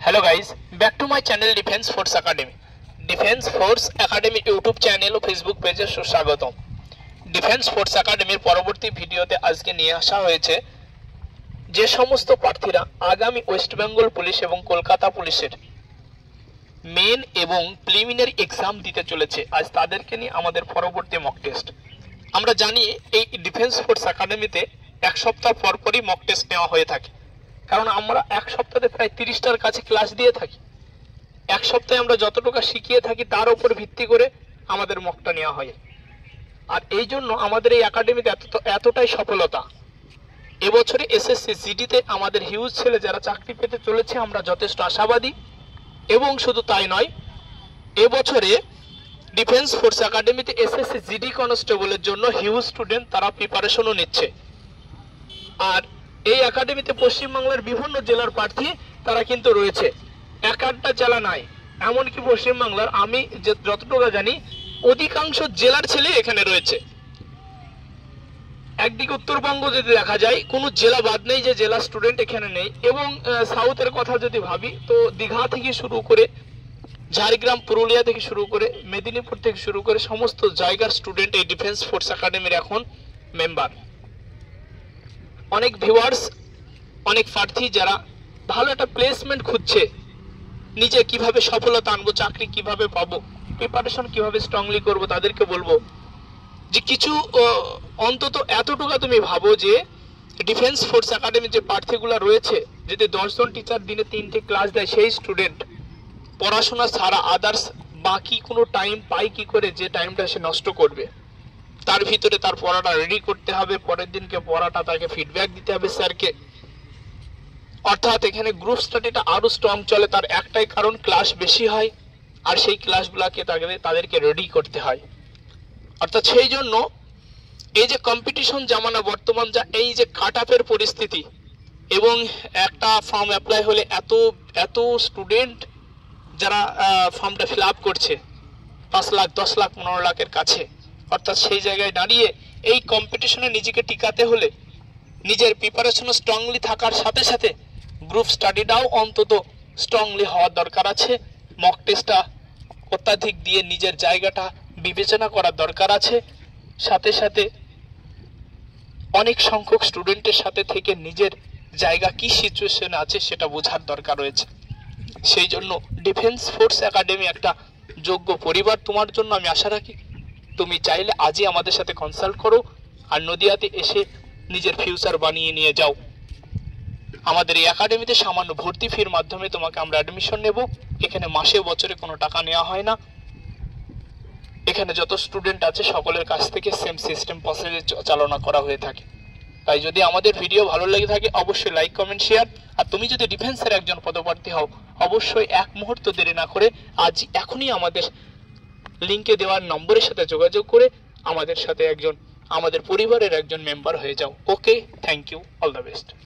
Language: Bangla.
Hello guys, back to my channel defence force academy. Defence force academy YouTube channel और फेसबुक पेजे सुस्वागतम। डिफेंस फोर्स एकेडमिर परवर्ती भिडियोते आज के निये आसा हयेछे जे समस्त प्रार्थीरा आगामी वेस्ट बेंगल पुलिस एवं कलकाता पुलिसेर मेन एवं प्रिलिमिनारि एग्जाम दिते चलेछे, आज तादेरके निये आमादेर परवर्ती मक टेस्ट। आमरा जानी एई डिफेंस फोर्स एकेडमिते एक सप्ताह पर परई मक टेस्ट नेওয়া হয়ে থাকে, কারণ আমরা এক সপ্তাহে প্রায় 30টার কাছে ক্লাস দিয়ে থাকি। এক সপ্তাহে আমরা যতটুকু শিখিয়ে থাকি তার উপর ভিত্তি করে আমাদের মকটা নেওয়া হয়। আর এই জন্য আমাদের এই একাডেমিতে এতটাই সফলতা। এবছরে এসএসসি জিডিতে আমাদের হিউজ ছেলে যারা চাকরি পেতে চলেছে, আমরা যথেষ্ট আশাবাদী। এবং শুধু তাই নয়, এবছরে ডিফেন্স ফোর্স একাডেমিতে এসএসসি জিডি কনস্টেবলের জন্য হিউজ স্টুডেন্ট তারা প্রিপারেশনও নিচ্ছে। আর এই একাডেমিতে পশ্চিমবাংলার বিভিন্ন জেলার প্রার্থী তারা কিন্তু রয়েছে, এক আধটা জেলা নাই। এমনকি পশ্চিমবাংলার আমি যতটুকু জানি অধিকাংশ জেলার ছেলে এখানে রয়েছে। একদিকে উত্তরবঙ্গ যদি দেখা যায়, কোনো জেলা বাদ নেই যে জেলা স্টুডেন্ট এখানে নেই। এবং সাউথের কথা যদি ভাবি তো দীঘা থেকে শুরু করে ঝাড়গ্রাম, পুরুলিয়া থেকে শুরু করে মেদিনীপুর থেকে শুরু করে সমস্ত জায়গার স্টুডেন্ট এই ডিফেন্স ফোর্স একাডেমির এখন মেম্বার। অনেক ভিউয়ার্স, অনেক প্রার্থী যারা ভালো একটা প্লেসমেন্ট খুঁজছে, নিজে কিভাবে সফলতা আনবো, চাকরি কিভাবে পাবো, প্রিপারেশন কিভাবে স্ট্রংলি করব, তাদেরকে বলবো যে কিছু অন্তত এতটুকু তুমি ভাবো যে ডিফেন্স ফোর্স একাডেমির যে প্রার্থীগুলো রয়েছে, যদি 10 জন টিচার দিনে 3টে ক্লাস দেয়, সেই স্টুডেন্ট পড়াশোনা ছাড়া আদার্স বাকি কোনো টাইম পায় কি করে, যে টাইমটা সে নষ্ট করবে। তার ভিতরে তার পড়াটা রেডি করতে হবে, পরের দিনকে পড়াটা তাকে ফিডব্যাক দিতে হবে স্যারকে। অর্থাৎ এখানে গ্রুপ স্টাডিটা আরো স্ট্রং চলে, তার একটাই কারণ ক্লাস বেশি হয় আর সেই ক্লাসগুলোকে তাদেরকে রেডি করতে হয়। অর্থাৎ সেই জন্য এই যে কম্পিটিশন জামানা বর্তমান, যা এই যে কাট আপের পরিস্থিতি, এবং একটা ফর্ম অ্যাপ্লাই হলে এত স্টুডেন্ট যারা ফর্মটা ফিল আপ করছে, 5 লাখ 10 লাখ 15 লাখের কাছে। অর্থাৎ সেই জায়গায় দাঁড়িয়ে এই কম্পিটিশনে নিজেকে টিকাতে হলে নিজের প্রিপারেশন স্ট্রংলি থাকার সাথে সাথে গ্রুপ স্টাডিটাও অন্তত স্ট্রংলি হওয়ার দরকার আছে। মক টেস্টটা অত্যাধিক দিয়ে নিজের জায়গাটা বিবেচনা করার দরকার আছে। সাথে সাথে অনেক সংখ্যক স্টুডেন্টের সাথে থেকে নিজের জায়গা কি সিচুয়েশনে আছে সেটা বোঝার দরকার রয়েছে। সেই জন্য ডিফেন্স ফোর্স একাডেমি একটা যোগ্য পরিবার তোমার জন্য। আমি আশা রাখি তুমি চাইলে আজই আমাদের সাথে কনসাল্ট করো আর নদিয়াতে এসে নিজের ফিউচার বানিয়ে নিয়ে যাও। আমাদের এই একাডেমিতে সামান্য ভর্তি ফির মাধ্যমে তোমাকে আমরা অ্যাডমিশন নেব। এখানে মাসে বছরে কোনো টাকা নেওয়া হয় না। এখানে যত স্টুডেন্ট আছে সকলের কাছ থেকে সেম সিস্টেম প্রসেসে চালনা করা হয়ে থাকে। তাই যদি আমাদের ভিডিও ভালো লেগে থাকে অবশ্যই লাইক, কমেন্ট, শেয়ার। আর তুমি যদি ডিফেন্সের একজন পদপ্রার্থী হও অবশ্যই এক মুহূর্ত দেরি না করে এখনই আমাদের লিংকে দেওয়ার নম্বরের সাথে যোগাযোগ করে আমাদের সাথে আমাদের পরিবারের একজন মেম্বার হয়ে যাও। Okay, thank you, all the best.